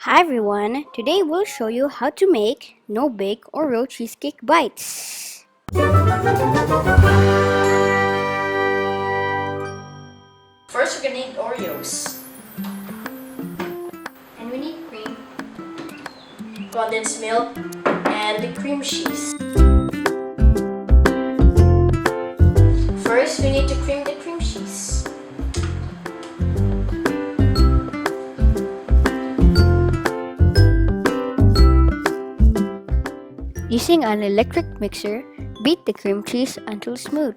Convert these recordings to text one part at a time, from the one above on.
Hi everyone, today we'll show you how to make no-bake Oreo cheesecake bites. First, we're gonna need Oreos. And we need cream. Condensed milk, and the cream cheese. First, we need to cream the cream cheese. Using an electric mixer, beat the cream cheese until smooth.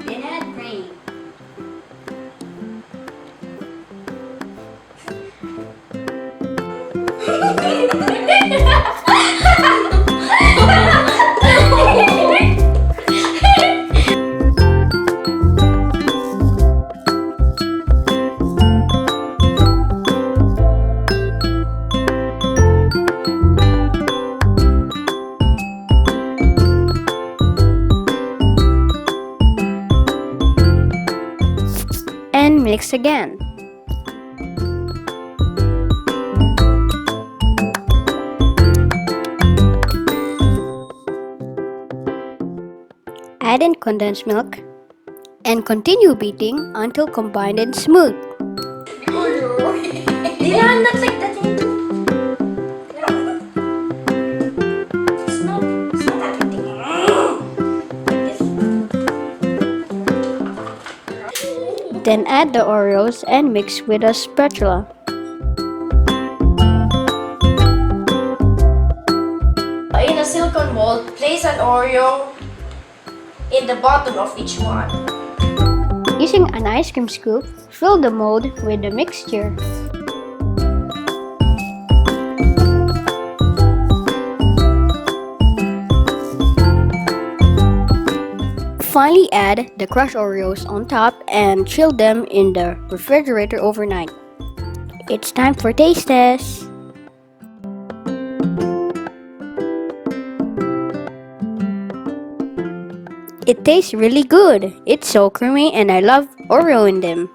Then add cream. And mix again. Add in condensed milk and continue beating until combined and smooth. Yeah, not like that. It's not that thing. Like this. Then add the Oreos and mix with a spatula. In a silicone mold, place an Oreo in the bottom of each one. Using an ice cream scoop, fill the mold with the mixture. Finally add the crushed Oreos on top and chill them in the refrigerator overnight. It's time for taste test! It tastes really good. It's so creamy and I love Oreo in them.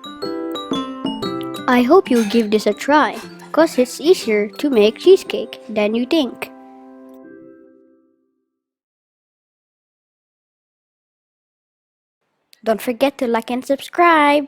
I hope you give this a try, cause it's easier to make cheesecake than you think. Don't forget to like and subscribe.